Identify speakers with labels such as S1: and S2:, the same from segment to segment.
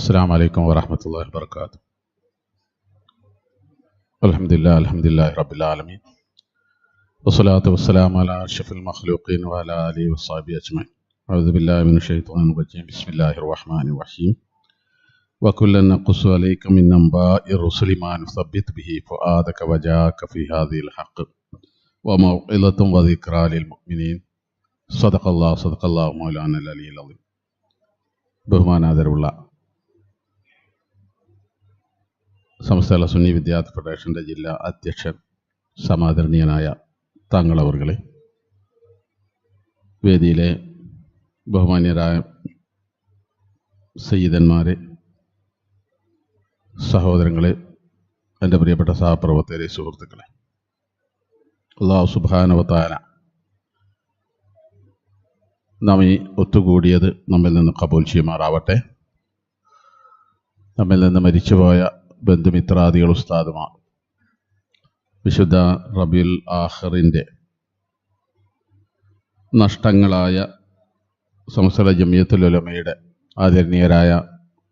S1: السلام عليكم ورحمة الله وبركاته. الحمد لله رب العالمين، والصلاة والسلام على أشرف المخلوقين وعلى آله وصحبه أجمعين. أعوذ بالله من الشيطان الرجيم. بسم الله الرحمن الرحيم. وكلا نقص عليك من أنباء الرسل ما نثبت به فؤادك وجاءك في هذه الحق وموعظة وذكرى للمؤمنين. صدق الله مولانا العلي العظيم. ബഹുമാനാദരവുള്ള സമസ്ത സുന്നി വിദ്യാർത്ഥി ഫെഡറേഷൻ്റെ ജില്ലാ അധ്യക്ഷൻ സമാദരണീയനായ താങ്കളവർകളെ, വേദിയിലെ ബഹുമാന്യരായ സയ്യിദന്മാരെ, സഹോദരങ്ങളെ, എൻ്റെ പ്രിയപ്പെട്ട സഹപ്രവർത്തകരെ, സുഹൃത്തുക്കളെ, അല്ലാഹു സുബ്ഹാനഹു വ തആല നാം ഈ ഒത്തുകൂടിയത് നമ്മിൽ നിന്ന് കബൂൽ ചെയ്യുമാറാവട്ടെ. നമ്മിൽ നിന്ന് മരിച്ചുപോയ ബന്ധുമിത്രാദികൾ, ഉസ്താദുമാർ, വിശുദ്ധ റബീഉൽ ആഖിറിൻ്റെ നഷ്ടങ്ങളായ സമസ്ത ജമിയത്തുൽ ഉലമയുടെ ആദരണീയരായ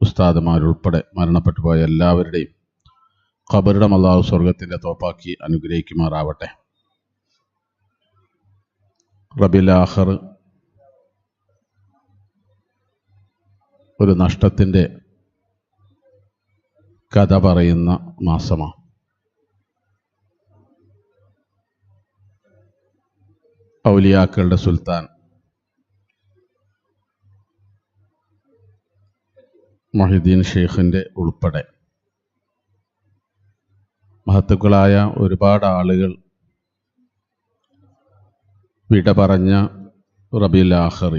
S1: ഉസ്താദുമാരുൾപ്പെടെ മരണപ്പെട്ടു പോയ എല്ലാവരുടെയും ഖബറിടം അല്ലാഹു സ്വർഗത്തിൻ്റെ തോപ്പാക്കി അനുഗ്രഹിക്കുമാറാവട്ടെ. റബീഉൽ ആഖിർ ഒരു നഷ്ടത്തിൻ്റെ കഥ പറയുന്ന മാസമാണ്. ഔലിയാക്കളുടെ സുൽത്താൻ മുഹ്യിദ്ദീൻ ഷെയ്ഖിൻ്റെ ഉൾപ്പെടെ മഹത്തുക്കളായ ഒരുപാട് ആളുകൾ വിട പറഞ്ഞ റബീഉൽ ആഖിർ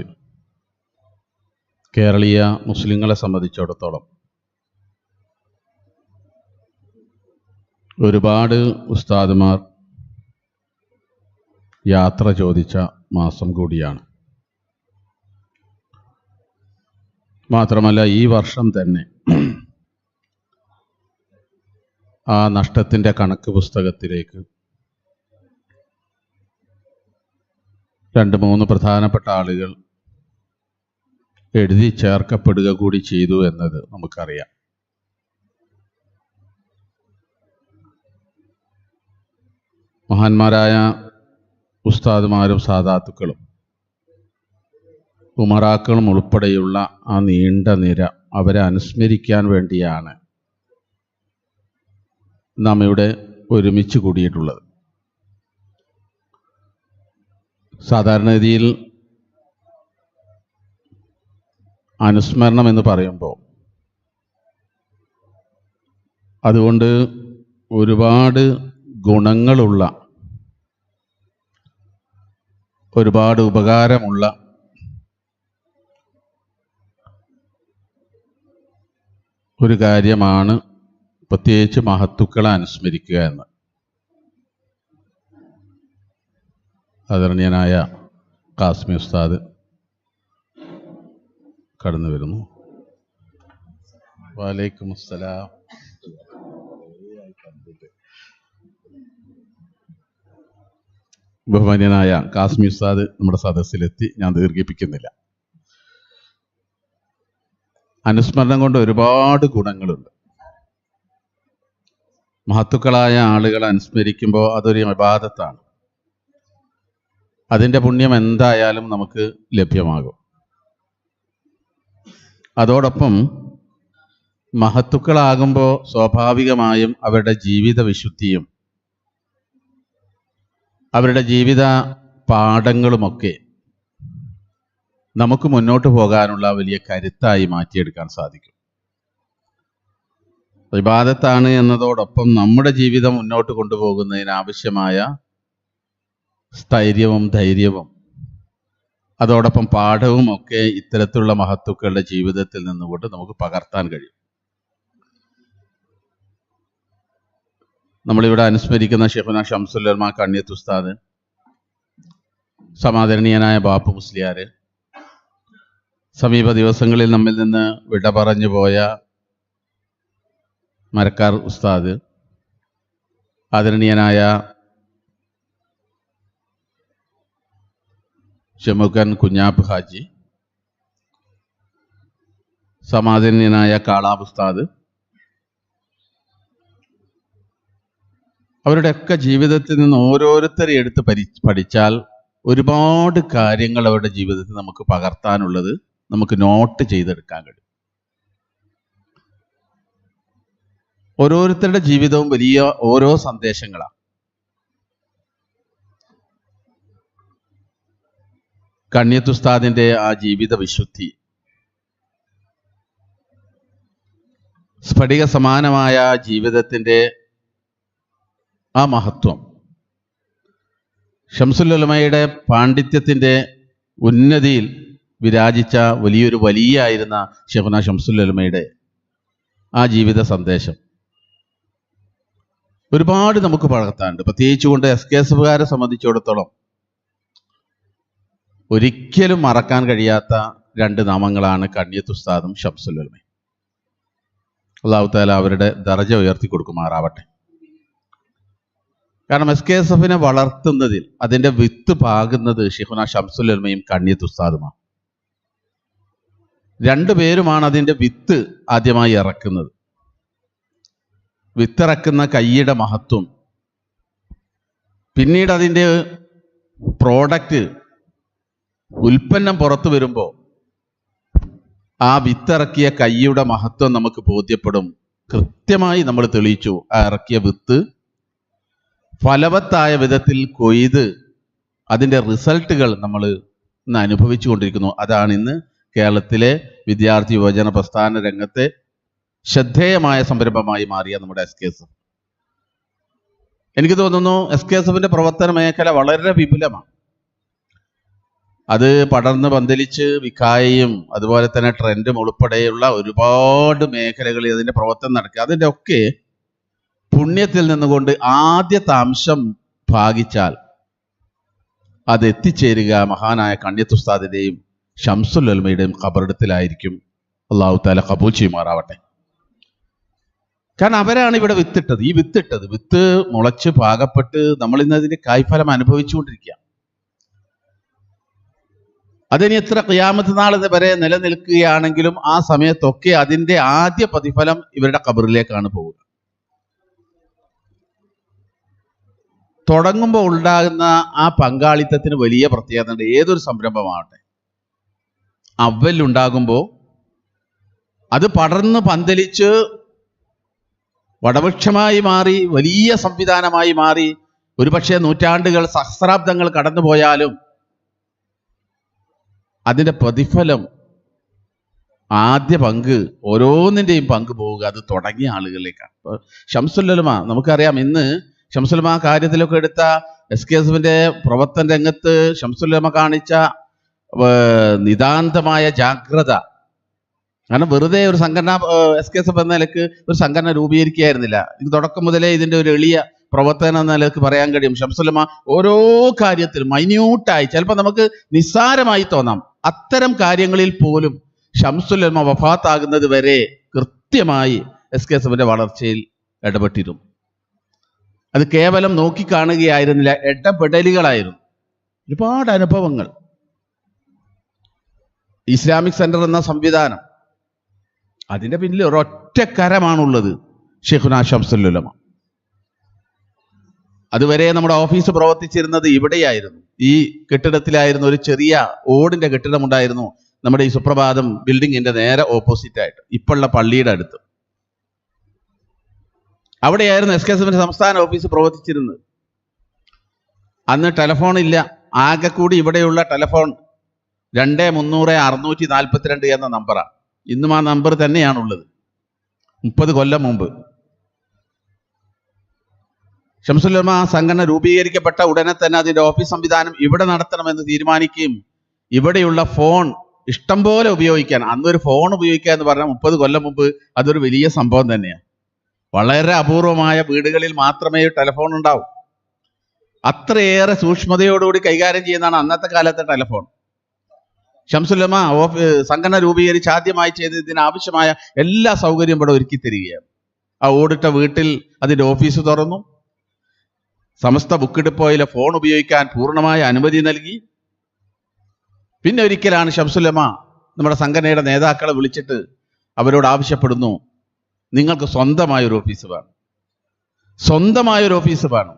S1: കേരളീയ മുസ്ലിങ്ങളെ സംബന്ധിച്ചിടത്തോളം ഒരുപാട് ഉസ്താദുമാർ യാത്ര ചോദിച്ച മാസം കൂടിയാണ്. മാത്രമല്ല, ഈ വർഷം തന്നെ ആ നഷ്ടത്തിൻ്റെ കണക്ക് പുസ്തകത്തിലേക്ക് 2-3 പ്രധാനപ്പെട്ട ആളുകൾ എഴുതി ചേർക്കപ്പെടുക കൂടി ചെയ്തു എന്നത് നമുക്കറിയാം. മഹാന്മാരായ ഉസ്താദുമാരും സാദാത്തുക്കളും ഉമറാക്കളും ഉൾപ്പെടെയുള്ള ആ നീണ്ട നിര, അവരെ അനുസ്മരിക്കാൻ വേണ്ടിയാണ് നാം ഇവിടെ ഒരുമിച്ച് കൂടിയിട്ടുള്ളത്. സാധാരണഗതിയിൽ അനുസ്മരണം എന്ന് പറയുമ്പോൾ അതുകൊണ്ട് ഒരുപാട് ഗുണങ്ങളുള്ള, ഒരുപാട് ഉപകാരമുള്ള ഒരു കാര്യമാണ് പ്രത്യേകിച്ച് മഹത്തുക്കളെ അനുസ്മരിക്കുക എന്ന്. ആദരണീയനായ ഖാസിമി ഉസ്താദ് കടന്നു വരുന്നു. വലൈക്കും അസ്സലാം. ബഹുമാന്യനായ ഖാസിമി ഉസ്താദ് നമ്മുടെ സദസ്സിലെത്തി. ഞാൻ ദീർഘിപ്പിക്കുന്നില്ല. അനുസ്മരണം കൊണ്ട് ഒരുപാട് ഗുണങ്ങളുണ്ട്. മഹത്തുക്കളായ ആളുകളെ അനുസ്മരിക്കുമ്പോൾ അതൊരു ഇബാദത്താണ്. അതിൻ്റെ പുണ്യം എന്തായാലും നമുക്ക് ലഭ്യമാകും. അതോടൊപ്പം മഹത്തുക്കളാകുമ്പോൾ സ്വാഭാവികമായും അവരുടെ ജീവിത വിശുദ്ധിയും അവരുടെ ജീവിത പാഠങ്ങളുമൊക്കെ നമുക്ക് മുന്നോട്ട് പോകാനുള്ള വലിയ കരുത്തായി മാറ്റിയെടുക്കാൻ സാധിക്കും. ഇബാദത്താണ് എന്നതോടൊപ്പം നമ്മുടെ ജീവിതം മുന്നോട്ട് കൊണ്ടുപോകുന്നതിനാവശ്യമായ സ്ഥൈര്യവും ധൈര്യവും അതോടൊപ്പം പാഠവും ഒക്കെ ഇത്തരത്തിലുള്ള മഹത്തുക്കളുടെ ജീവിതത്തിൽ നിന്നുകൊണ്ട് നമുക്ക് പകർത്താൻ കഴിയും. നമ്മളിവിടെ അനുസ്മരിക്കുന്ന ഷെയ്ഖുന ശംസുൽ ഉലമ കണ്ണിയത്ത് ഉസ്താദ്, സമാദരണീയനായ ബാപ്പു മുസ്ലിയാർ, സമീപ ദിവസങ്ങളിൽ നമ്മിൽ നിന്ന് വിട പറഞ്ഞു പോയ മരക്കാർ ഉസ്താദ്, ആദരണീയനായ ഷമുഖൻ കുഞ്ഞാപ്പ് ഹാജി, സമാധാന്യനായ കാളാബ് ഉസ്താദ്, അവരുടെയൊക്കെ ജീവിതത്തിൽ നിന്ന് ഓരോരുത്തരെ എടുത്ത് പഠിച്ചാൽ ഒരുപാട് കാര്യങ്ങൾ അവരുടെ ജീവിതത്തിൽ നമുക്ക് പകർത്താനുള്ളത് നമുക്ക് നോട്ട് ചെയ്തെടുക്കാൻ കഴിയും. ഓരോരുത്തരുടെ ജീവിതവും വലിയ ഓരോ സന്ദേശങ്ങളാണ്. കണ്യത്ത് ഉസ്താദിന്റെ ആ ജീവിത വിശുദ്ധി, സ്ഫടിക സമാനമായ ജീവിതത്തിന്റെ ആ മഹത്വം, ശംസുൽ ഉലമയുടെ പാണ്ഡിത്യത്തിന്റെ ഉന്നതിയിൽ വിരാജിച്ച വലിയൊരു വലിയായിരുന്ന ശൈഖുനാ ശംസുൽ ഉലമയുടെ ആ ജീവിത സന്ദേശം ഒരുപാട് നമുക്ക് പകർത്താനുണ്ട്. പ്രത്യേകിച്ചുകൊണ്ട് SKSകാരെ സംബന്ധിച്ചിടത്തോളം ഒരിക്കലും മറക്കാൻ കഴിയാത്ത രണ്ട് നാമങ്ങളാണ് കണ്യത്ത് ഉസ്താദും ശംസുൽ ഉലമയും. അല്ലാഹു തആല അവരുടെ ദറജ ഉയർത്തി കൊടുക്കുമാറാവട്ടെ. കാരണം SKSനെ വളർത്തുന്നതിൽ അതിൻ്റെ വിത്ത് പാകുന്നത് ശൈഖുനാ ശംസുൽ ഉലമയും കണ്യത്ത് ഉസ്താദുമാണ്. രണ്ടുപേരുമാണ് അതിൻ്റെ വിത്ത് ആദ്യമായി ഇറക്കുന്നത്. വിത്തിറക്കുന്ന കൈയുടെ മഹത്വം, പിന്നീട് അതിൻ്റെ പ്രോഡക്റ്റ് ഉൽപ്പന്നം പുറത്തു വരുമ്പോൾ ആ വിത്തിറക്കിയ കൈയുടെ മഹത്വം നമുക്ക് ബോധ്യപ്പെടും. കൃത്യമായി നമ്മൾ തെളിയിച്ചു. ആ ഇറക്കിയ വിത്ത് ഫലവത്തായ വിധത്തിൽ കൊയ്ത് അതിൻ്റെ റിസൾട്ടുകൾ നമ്മൾ ഇന്ന് അനുഭവിച്ചു കൊണ്ടിരിക്കുന്നു. അതാണ് ഇന്ന് കേരളത്തിലെ വിദ്യാർത്ഥി യുവജന പ്രസ്ഥാന രംഗത്തെ ശ്രദ്ധേയമായ സംരംഭമായി മാറിയ നമ്മുടെ SKS. എനിക്ക് തോന്നുന്നു SKSന്റെ പ്രവർത്തന മേഖല വളരെ വിപുലമാണ്. അത് പടർന്ന് പന്തലിച്ച് വിക്കായയും അതുപോലെ തന്നെ ട്രെൻഡും ഉൾപ്പെടെയുള്ള ഒരുപാട് മേഖലകളിൽ അതിൻ്റെ പ്രവർത്തനം നടക്കുക. അതിൻ്റെ ഒക്കെ പുണ്യത്തിൽ നിന്നുകൊണ്ട് ആദ്യത്തെ അംശം ഭാഗിച്ചാൽ അത് എത്തിച്ചേരുക മഹാനായ കണ്യത്ത് ഉസ്താദിൻ്റെയും ശംസുൽ ഉലമയുടെയും ഖബറിടത്തിലായിരിക്കും. അല്ലാഹു തആല ഖബൂൽ ചെയ്യുമാറാവട്ടെ. കാരണം അവരാണ് ഇവിടെ വിത്തിട്ടത്. ഈ വിത്ത് മുളച്ച് പാകപ്പെട്ട് നമ്മൾ ഇന്ന് അതിൻ്റെ കായ്ഫലം അനുഭവിച്ചുകൊണ്ടിരിക്കുക. അതിന് എത്ര ഖിയാമത്ത് നാൾ വരെ നിലനിൽക്കുകയാണെങ്കിലും ആ സമയത്തൊക്കെ അതിൻ്റെ ആദ്യ പ്രതിഫലം ഇവരുടെ ഖബറിലേക്കാണ് പോവുക. തുടങ്ങുമ്പോൾ ഉണ്ടാകുന്ന ആ പങ്കാളിത്തത്തിന് വലിയ പ്രത്യേകത ഉണ്ട്. ഏതൊരു സംരംഭമാവട്ടെ, അവലുണ്ടാകുമ്പോൾ അത് പടർന്ന് പന്തലിച്ച് വടവൃക്ഷമായി മാറി വലിയ സംവിധാനമായി മാറി ഒരുപക്ഷെ നൂറ്റാണ്ടുകൾ സഹസ്രാബ്ദങ്ങൾ കടന്നുപോയാലും അതിൻ്റെ പ്രതിഫലം ആദ്യ പങ്ക് ഓരോന്നിൻ്റെയും പങ്ക് പോവുക അത് തുടങ്ങിയ ആളുകളിലേക്കാണ്. ശംസുൽ ഉലമ നമുക്കറിയാം. ഇന്ന് ശംസുൽ ഉലമ കാര്യത്തിലൊക്കെ എടുത്ത SKSന്റെ പ്രവർത്തന രംഗത്ത് ശംസുൽ ഉലമ കാണിച്ച നിതാന്തമായ ജാഗ്രത. കാരണം വെറുതെ ഒരു സംഘടന SKS എന്ന നിലക്ക് ഒരു സംഘടന രൂപീകരിക്കുകയായിരുന്നില്ല. ഇത് തുടക്കം മുതലേ ഇതിൻ്റെ ഒരു എളിയ പ്രവർത്തനം എന്ന നിലക്ക് പറയാൻ കഴിയും. ശംസുൽ ഉലമ ഓരോ കാര്യത്തിലും മൈന്യൂട്ടായി, ചിലപ്പോൾ നമുക്ക് നിസ്സാരമായി തോന്നാം, അത്തരം കാര്യങ്ങളിൽ പോലും ശംസുൽ ഉലമ വഫാത്താകുന്നത് വരെ കൃത്യമായി SKSന്റെ വളർച്ചയിൽ ഇടപെട്ടിരുന്നു. അത് കേവലം നോക്കിക്കാണുകയായിരുന്നില്ല, ഇടപെടലുകളായിരുന്നു. ഒരുപാട് അനുഭവങ്ങൾ. ഇസ്ലാമിക് സെന്റർ എന്ന സംവിധാനം, അതിൻ്റെ പിന്നിൽ ഒരൊറ്റ കരമാണുള്ളത്, ശൈഖുനാ ശംസുൽ ഉലമ. അതുവരെ നമ്മുടെ ഓഫീസ് പ്രവർത്തിച്ചിരുന്നത് ഇവിടെയായിരുന്നു, ഈ കെട്ടിടത്തിലായിരുന്നു. ഒരു ചെറിയ ഓടിന്റെ കെട്ടിടമുണ്ടായിരുന്നു നമ്മുടെ ഈ സുപ്രഭാതം ബിൽഡിങ്ങിന്റെ നേരെ ഓപ്പോസിറ്റ് ആയിട്ട്, ഇപ്പോഴുള്ള പള്ളിയുടെ അടുത്ത്. അവിടെയായിരുന്നു SKSന്റെ സംസ്ഥാന ഓഫീസ് പ്രവർത്തിച്ചിരുന്നത്. അന്ന് ടെലഫോൺ ഇല്ല. ആകെ കൂടി ഇവിടെയുള്ള ടെലഫോൺ 2300-642 എന്ന നമ്പറാണ്. ഇന്നും ആ നമ്പർ തന്നെയാണുള്ളത്. 30 കൊല്ലം മുമ്പ് ശംസുൽ ഉലമ സംഘടന രൂപീകരിക്കപ്പെട്ട ഉടനെ തന്നെ അതിൻ്റെ ഓഫീസ് സംവിധാനം ഇവിടെ നടത്തണമെന്ന് തീരുമാനിക്കുകയും ഇവിടെയുള്ള ഫോൺ ഇഷ്ടം പോലെ ഉപയോഗിക്കാൻ, അന്നൊരു ഫോൺ ഉപയോഗിക്കുക എന്ന് പറഞ്ഞാൽ 30 കൊല്ലം മുമ്പ് അതൊരു വലിയ സംഭവം തന്നെയാണ്. വളരെ അപൂർവമായ വീടുകളിൽ മാത്രമേ ടെലഫോൺ ഉണ്ടാവൂ. അത്രയേറെ സൂക്ഷ്മതയോടുകൂടി കൈകാര്യം ചെയ്യുന്നതാണ് അന്നത്തെ കാലത്തെ ടെലഫോൺ. ശംസുൽ ഉലമ സംഘടന രൂപീകരിച്ച് ആദ്യമായി ചെയ്തതിന് ആവശ്യമായ എല്ലാ സൗകര്യവും ഇവിടെ ഒരുക്കി തരികയാണ്. ആ ഓടിട്ട വീട്ടിൽ അതിൻ്റെ ഓഫീസ് തുറന്നു. സമസ്ത ബുക്ക് ഡിപ്പോയിലെ ഫോൺ ഉപയോഗിക്കാൻ പൂർണ്ണമായ അനുമതി നൽകി. പിന്നെ ഒരിക്കലാണ് ശംസുൽ ഉലമ നമ്മുടെ സംഘടനയുടെ നേതാക്കളെ വിളിച്ചിട്ട് അവരോട് ആവശ്യപ്പെടുന്നു, നിങ്ങൾക്ക് സ്വന്തമായൊരു ഓഫീസ് വേണം, സ്വന്തമായൊരു ഓഫീസ് വേണം.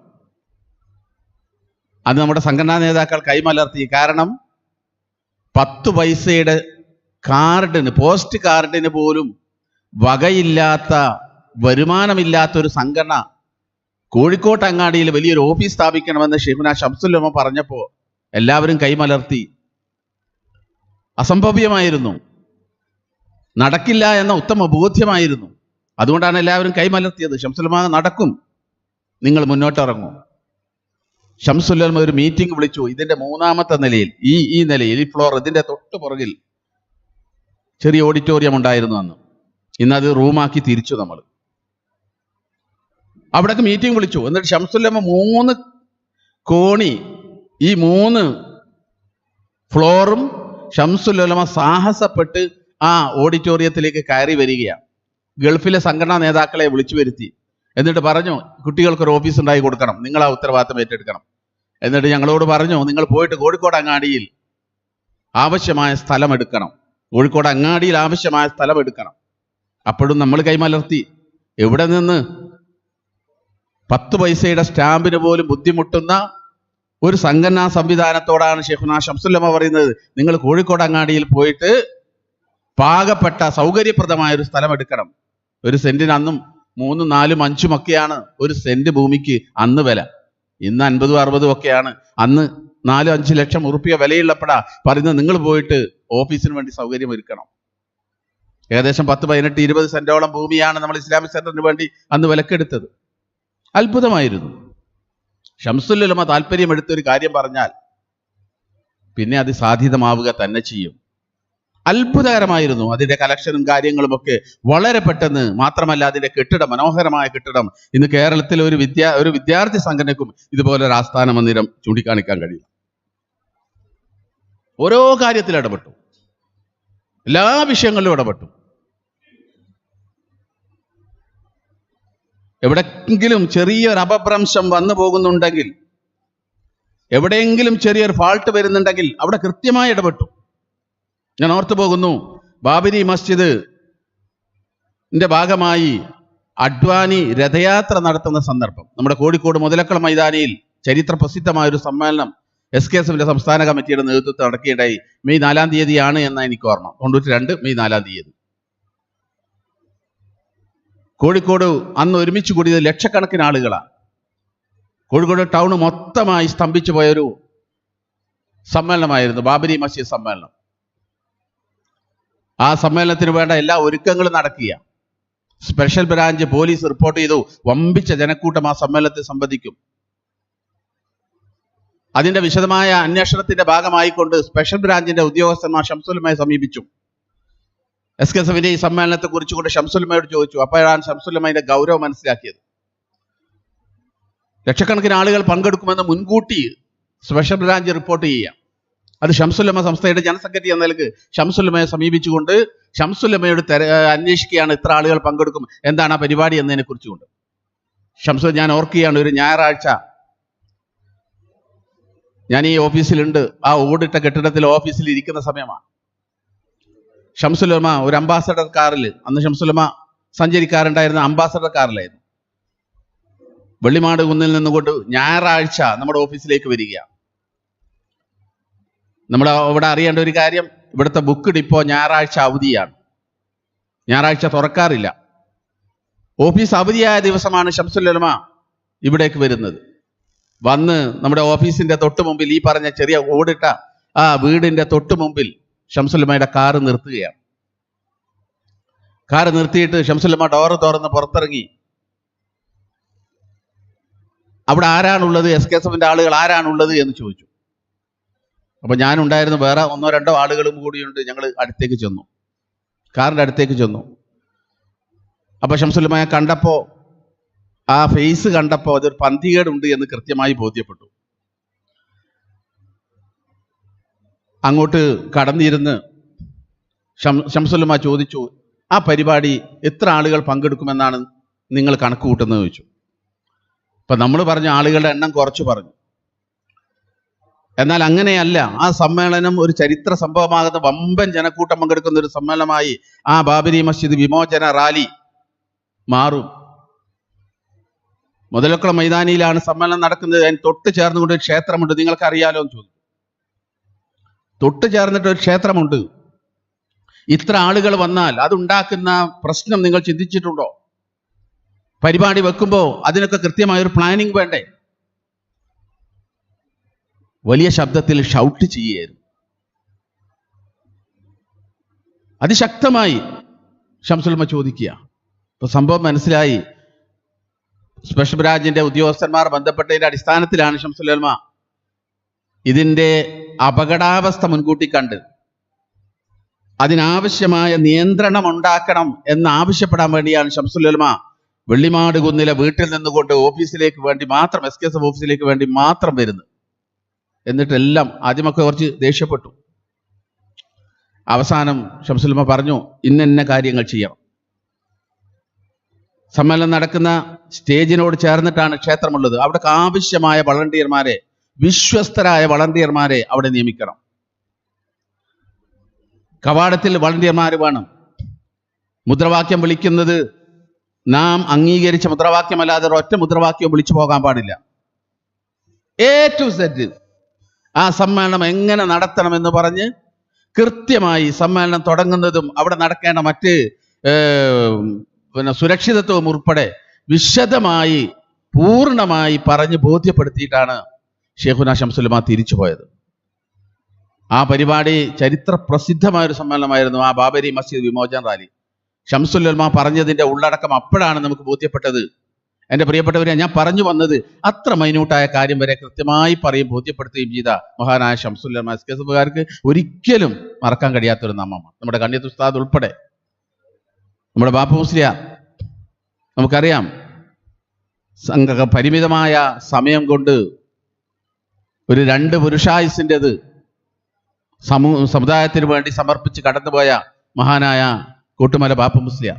S1: അത് നമ്മുടെ സംഘടനാ നേതാക്കൾ കൈമലർത്തി. കാരണം 10 പൈസയുടെ കാർഡിന്, പോസ്റ്റ് കാർഡിന് പോലും വകയില്ലാത്ത, വരുമാനമില്ലാത്തൊരു സംഘടന കോഴിക്കോട്ട് അങ്ങാടിയിൽ വലിയൊരു ഓഫീസ് സ്ഥാപിക്കണമെന്ന് ഷെയ്ഖുനാ ശംസുൽ ഉലമ പറഞ്ഞപ്പോൾ എല്ലാവരും കൈമലർത്തി. അസംഭവ്യമായിരുന്നു, നടക്കില്ല എന്ന ഉത്തമ ബോധ്യമായിരുന്നു. അതുകൊണ്ടാണ് എല്ലാവരും കൈമലർത്തിയത്. ശംസുൽ ഉലമ നടക്കും, നിങ്ങൾ മുന്നോട്ടിറങ്ങും. ശംസുൽ ഉലമ ഒരു മീറ്റിംഗ് വിളിച്ചു. ഇതിന്റെ 3ാമത്തെ നിലയിൽ, ഈ നിലയിൽ, ഈ ഫ്ലോർ, ഇതിന്റെ തൊട്ട് പുറകിൽ ചെറിയ ഓഡിറ്റോറിയം ഉണ്ടായിരുന്നു അന്ന്. ഇന്നത് റൂമാക്കി തിരിച്ചു നമ്മൾ. അവിടേക്ക് മീറ്റിംഗ് വിളിച്ചു. എന്നിട്ട് ശംസുൽ ഉലമ 3 കോണി, ഈ 3 ഫ്ലോറും ശംസുൽ ഉലമ സാഹസപ്പെട്ട് ആ ഓഡിറ്റോറിയത്തിലേക്ക് കയറി വരികയാണ്. ഗൾഫിലെ സംഘടനാ നേതാക്കളെ വിളിച്ചു വരുത്തി. എന്നിട്ട് പറഞ്ഞു, കുട്ടികൾക്കൊരു ഓഫീസ് ഉണ്ടാക്കി കൊടുക്കണം, നിങ്ങൾ ആ ഉത്തരവാദിത്തം ഏറ്റെടുക്കണം. എന്നിട്ട് ഞങ്ങളോട് പറഞ്ഞു, നിങ്ങൾ പോയിട്ട് കോഴിക്കോട് അങ്ങാടിയിൽ ആവശ്യമായ സ്ഥലം എടുക്കണം, കോഴിക്കോട് അങ്ങാടിയിൽ ആവശ്യമായ സ്ഥലം എടുക്കണം. അപ്പോഴും നമ്മൾ കൈമലർത്തി. എവിടെ നിന്ന്? 10 പൈസയുടെ സ്റ്റാമ്പിന് പോലും ബുദ്ധിമുട്ടുന്ന ഒരു സംഘടനാ സംവിധാനത്തോടാണ് ഷെയ്ഖുനാ ശംസുൽ ഉലമ പറയുന്നത്, നിങ്ങൾ കോഴിക്കോട് അങ്ങാടിയിൽ പോയിട്ട് പാകപ്പെട്ട സൗകര്യപ്രദമായ ഒരു സ്ഥലം എടുക്കണം. ഒരു സെന്റിന് അന്നും 3, 4, 5 ഒക്കെയാണ് ഒരു സെന്റ് ഭൂമിക്ക് അന്ന് വില. ഇന്ന് 50, 60 ഒക്കെയാണ്. അന്ന് 4, 5 ലക്ഷം ഉറുപ്പിക വിലയുള്ളപ്പോഴാ പറയുന്നത്, നിങ്ങൾ പോയിട്ട് ഓഫീസിന് വേണ്ടി സൗകര്യം ഒരുക്കണം. ഏകദേശം 10, 18, 20 സെന്റോളം ഭൂമിയാണ് നമ്മൾ ഇസ്ലാമിക് സെന്ററിന് വേണ്ടി അന്ന് വിലക്കെടുത്തത്. അത്ഭുതമായിരുന്നു. ശംസുൽ ഉലമ താല്പര്യമെടുത്തൊരു കാര്യം പറഞ്ഞാൽ പിന്നെ അത് സാധ്യതമാവുക തന്നെ ചെയ്യും. അത്ഭുതകരമായിരുന്നു. അതിന്റെ കലക്ഷനും കാര്യങ്ങളും ഒക്കെ വളരെ പെട്ടെന്ന്. മാത്രമല്ല, അതിന്റെ കെട്ടിടം, മനോഹരമായ കെട്ടിടം. ഇന്ന് കേരളത്തിലെ ഒരു വിദ്യാർത്ഥി സംഘടനയ്ക്കും ഇതുപോലൊരു ആസ്ഥാന മന്ദിരം ചൂണ്ടിക്കാണിക്കാൻ കഴിയും. ഓരോ കാര്യത്തിൽ ഇടപെട്ടു, എല്ലാ വിഷയങ്ങളിലും ഇടപെട്ടു. എവിടെയെങ്കിലും ചെറിയൊരു അപഭ്രംശം വന്നു പോകുന്നുണ്ടെങ്കിൽ, എവിടെയെങ്കിലും ചെറിയൊരു ഫാൾട്ട് വരുന്നുണ്ടെങ്കിൽ അവിടെ കൃത്യമായി ഇടപെട്ടു. ഞാൻ ഓർത്തു പോകുന്നു, ബാബരി മസ്ജിദിന്റെ ഭാഗമായി അഡ്വാനി രഥയാത്ര നടത്തുന്ന സന്ദർഭം. നമ്മുടെ കോഴിക്കോട് മുതലക്കുളം മൈതാനിയിൽ ചരിത്ര പ്രസിദ്ധമായ ഒരു സമ്മേളനം SKSFന്റെ സംസ്ഥാന കമ്മിറ്റിയുടെ നേതൃത്വത്തിൽ നടക്കുകയുണ്ടായി. മെയ് 4-ാം തീയതിയാണ് എന്ന എനിക്ക് ഓർമ്മ. 92 മെയ് 4-ാം തീയതി കോഴിക്കോട് അന്ന് ഒരുമിച്ച് കൂടിയത് ലക്ഷക്കണക്കിന് ആളുകളാണ്. കോഴിക്കോട് ടൗൺ മൊത്തമായി സ്തംഭിച്ചു പോയൊരു സമ്മേളനമായിരുന്നു ബാബരി മസ്ജിദ് സമ്മേളനം. ആ സമ്മേളനത്തിന് വേണ്ട എല്ലാ ഒരുക്കങ്ങളും നടക്കുക. സ്പെഷ്യൽ ബ്രാഞ്ച് പോലീസ് റിപ്പോർട്ട് ചെയ്തു, വമ്പിച്ച ജനക്കൂട്ടം ആ സമ്മേളനത്തിൽ സംബന്ധിക്കും. അതിന്റെ വിശദമായ അന്വേഷണത്തിന്റെ ഭാഗമായിക്കൊണ്ട് സ്പെഷ്യൽ ബ്രാഞ്ചിന്റെ ഉദ്യോഗസ്ഥന്മാർ ശംസുൽ ഉലമയെ സമീപിച്ചു. SKSFന്റെ ഈ സമ്മേളനത്തെ കുറിച്ചുകൊണ്ട് ശംസുൽ ഉലമയോട് ചോദിച്ചു. അപ്പോഴാണ് ശംസുൽ ഉലമയുടെ ഗൗരവം മനസ്സിലാക്കിയത്. ലക്ഷക്കണക്കിന് ആളുകൾ പങ്കെടുക്കുമെന്ന് മുൻകൂട്ടി സ്പെഷ്യൽ ബ്രാഞ്ച് റിപ്പോർട്ട് ചെയ്യുക. അത് ശംസുൽ ഉലമ സംസ്ഥയുടെ ജനറൽ സെക്രട്ടറി എന്ന നിലക്ക് ശംസുൽ ഉലമയെ സമീപിച്ചുകൊണ്ട് ശംസുൽ ഉലമയോട് അന്വേഷിക്കുകയാണ്, ഇത്ര ആളുകൾ പങ്കെടുക്കും, എന്താണ് ആ പരിപാടി എന്നതിനെ കുറിച്ചുകൊണ്ട്. ശംസുൽ, ഞാൻ ഓർക്കുകയാണ്, ഒരു ഞായറാഴ്ച ഞാൻ ഈ ഓഫീസിലുണ്ട്. ആ ഓടിട്ട കെട്ടിടത്തിൽ ഓഫീസിൽ ഇരിക്കുന്ന സമയമാണ്. ശംസുൽ ഉലമ ഒരു അംബാസഡർ കാറിൽ, അന്ന് ശംസുൽ ഉലമ സഞ്ചരിക്കാറുണ്ടായിരുന്ന അംബാസഡർ കാറിലായിരുന്നു, വെള്ളിമാട് കുന്നിൽ നിന്നുകൊണ്ട് ഞായറാഴ്ച നമ്മുടെ ഓഫീസിലേക്ക് വരികയാണ്. നമ്മൾ ഇവിടെ അറിയേണ്ട ഒരു കാര്യം, ഇവിടുത്തെ ബുക്ക് ഡിപ്പോ ഞായറാഴ്ച അവധിയാണ്, ഞായറാഴ്ച തുറക്കാറില്ല. ഓഫീസ് അവധിയായ ദിവസമാണ് ശംസുൽ ഉലമ ഇവിടേക്ക് വരുന്നത്. വന്ന് നമ്മുടെ ഓഫീസിന്റെ തൊട്ട് മുമ്പിൽ, ഈ പറഞ്ഞ ചെറിയ ഓടിട്ട ആ വീടിന്റെ തൊട്ട് മുമ്പിൽ ശംസുൽ ഉലമയുടെ കാറ് നിർത്തുകയാണ്. കാറ് നിർത്തിയിട്ട് ശംസുൽ ഉലമ ഡോറ് തുറന്ന് പുറത്തിറങ്ങി. അവിടെ ആരാണുള്ളത്, SKSFന്റെ ആളുകൾ ആരാണുള്ളത് എന്ന് ചോദിച്ചു. അപ്പൊ ഞാനുണ്ടായിരുന്നു, വേറെ 1-2 ആളുകളും കൂടിയുണ്ട്. ഞങ്ങൾ അടുത്തേക്ക് ചെന്നു, കാറിന്റെ അടുത്തേക്ക് ചെന്നു. അപ്പൊ ശംസുൽ ഉലമയെ കണ്ടപ്പോ, ആ ഫേസ് കണ്ടപ്പോ അതൊരു പന്തികേടുണ്ട് എന്ന് കൃത്യമായി ബോധ്യപ്പെട്ടു. അങ്ങോട്ട് കടന്നിരുന്ന് ശംസുൽ ഉലമ ചോദിച്ചു, ആ പരിപാടി എത്ര ആളുകൾ പങ്കെടുക്കുമെന്നാണ് നിങ്ങൾ കണക്ക് കൂട്ടുന്നത് ചോദിച്ചു. അപ്പൊ നമ്മൾ പറഞ്ഞു, ആളുകളുടെ എണ്ണം കുറച്ച് പറഞ്ഞു. എന്നാൽ അങ്ങനെയല്ല. ആ സമ്മേളനം ഒരു ചരിത്ര സംഭവമാകുന്ന വമ്പൻ ജനക്കൂട്ടം പങ്കെടുക്കുന്ന ഒരു സമ്മേളനമായി ആ ബാബരി മസ്ജിദ് വിമോചന റാലി മാറും. മുതലക്കുളം മൈതാനിയിലാണ് സമ്മേളനം നടക്കുന്നത്. അതിന് തൊട്ട് ചേർന്നുകൊണ്ട് ഒരു ക്ഷേത്രമുണ്ട്. നിങ്ങൾക്ക് അറിയാലോ എന്ന് ചോദിച്ചു. തൊട്ട് ചേർന്നിട്ട് ഒരു ക്ഷേത്രമുണ്ട്. ഇത്ര ആളുകൾ വന്നാൽ അതുണ്ടാക്കുന്ന പ്രശ്നം നിങ്ങൾ ചിന്തിച്ചിട്ടുണ്ടോ? പരിപാടി വെക്കുമ്പോൾ അതിനൊക്കെ കൃത്യമായൊരു പ്ലാനിങ് വേണ്ടേ? വലിയ ശബ്ദത്തിൽ ഷൗട്ട് ചെയ്യുകയായിരുന്നു. അതിശക്തമായി ശംസുൽ ഉലമ ചോദിക്കുക. ഇപ്പൊ സംഭവം മനസ്സിലായി. സ്പെഷ്യൽ ബ്രാഞ്ചിന്റെ ഉദ്യോഗസ്ഥന്മാർ ബന്ധപ്പെട്ടതിന്റെ അടിസ്ഥാനത്തിലാണ് ശംസുൽ ഉലമ ഇതിന്റെ അപകടാവസ്ഥ മുൻകൂട്ടി കണ്ട് അതിനാവശ്യമായ നിയന്ത്രണം ഉണ്ടാക്കണം എന്നാവശ്യപ്പെടാൻ വേണ്ടിയാണ് ശംസുൽ ഉലമ വെള്ളിമാട് കുന്നിലെ വീട്ടിൽ നിന്നുകൊണ്ട് ഓഫീസിലേക്ക് വേണ്ടി മാത്രം, SKSF ഓഫീസിലേക്ക് വേണ്ടി മാത്രം വരുന്നത്. എന്നിട്ടെല്ലാം ആദ്യമൊക്കെ കുറച്ച് ദേഷ്യപ്പെട്ടു. അവസാനം ശംസുൽ ഉലമ പറഞ്ഞു, ഇന്ന കാര്യങ്ങൾ ചെയ്യണം. സമ്മേളനം നടക്കുന്ന സ്റ്റേജിനോട് ചേർന്നിട്ടാണ് ക്ഷേത്രമുള്ളത്. അവിടെ ആവശ്യമായ വളണ്ടിയർമാരെ, വിശ്വസ്തരായ വളണ്ടിയർമാരെ അവിടെ നിയമിക്കണം. കവാടത്തിൽ വളണ്ടിയർമാർ വേണം. മുദ്രാവാക്യം വിളിക്കുന്നത് നാം അംഗീകരിച്ച മുദ്രാവാക്യമല്ലാതെ ഒറ്റ മുദ്രാവാക്യം വിളിച്ചു പോകാൻ പാടില്ല. A to Z ആ സമ്മേളനം എങ്ങനെ നടത്തണമെന്ന് പറഞ്ഞ് കൃത്യമായി സമ്മേളനം തുടങ്ങുന്നതും അവിടെ നടക്കേണ്ട മറ്റ് സുരക്ഷിതത്വം ഉൾപ്പെടെ വിശദമായി പൂർണ്ണമായി പറഞ്ഞ് ബോധ്യപ്പെടുത്തിയിട്ടാണ് ഷെയ്ഖുന ശംസുൽ ഉലമ തിരിച്ചു പോയത്. ആ പരിപാടി ചരിത്ര പ്രസിദ്ധമായൊരു സമ്മേളനമായിരുന്നു, ആ ബാബരി മസ്ജിദ് വിമോചന റാലി. ശംസുൽ ഉലമ പറഞ്ഞതിന്റെ ഉള്ളടക്കം അപ്പോഴാണ് നമുക്ക് ബോധ്യപ്പെട്ടത്. എൻ്റെ പ്രിയപ്പെട്ടവരെ, ഞാൻ പറഞ്ഞു വന്നത് അത്ര മൈന്യൂട്ടായ കാര്യം വരെ കൃത്യമായി പറയും ബോധ്യപ്പെടുത്തുകയും ചെയ്ത മഹാനായ ശംസുൽ ഉലമ SKSFകാർക്ക് ഒരിക്കലും മറക്കാൻ കഴിയാത്തൊരു നാമമാണ്. നമ്മുടെ കണ്ണിയത്ത് ഉസ്താദ് ഉൾപ്പെടെ, നമ്മുടെ ബാപ്പു മുസ്ലിയാർ, നമുക്കറിയാം പരിമിതമായ സമയം കൊണ്ട് ഒരു 2 പുരുഷായുസിൻ്റെത് സമുദായത്തിന് വേണ്ടി സമർപ്പിച്ച് കടന്നുപോയ മഹാനായ കൂട്ടുമല ബാപ്പു മുസ്ലിയാർ.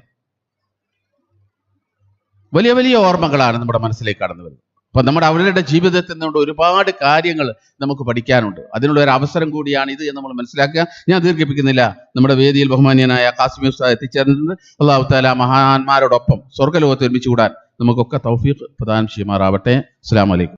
S1: വലിയ വലിയ ഓർമ്മകളാണ് നമ്മുടെ മനസ്സിലേക്ക് കടന്നു വരുന്നത്. അപ്പൊ അവരുടെ ജീവിതത്തിൽ നിന്നുകൊണ്ട് ഒരുപാട് കാര്യങ്ങൾ നമുക്ക് പഠിക്കാനുണ്ട്. അതിനുള്ള ഒരു അവസരം കൂടിയാണ് ഇത് എന്ന് നമ്മൾ മനസ്സിലാക്കുക. ഞാൻ ദീർഘിപ്പിക്കുന്നില്ല. നമ്മുടെ വേദിയിൽ ബഹുമാന്യനായ ഖാസിമി ഉസ്താദ് എത്തിച്ചേർന്നിട്ടുണ്ട്. അല്ലാഹു തആല മഹാന്മാരോടൊപ്പം സ്വർഗ്ഗലോകത്ത് ഒരുമിച്ച് കൂടാൻ നമുക്കൊക്കെ തൗഫീഖ് പ്രദാനം ചെയ്യുമാറാവട്ടെ. അസ്സലാമു അലൈക്കും.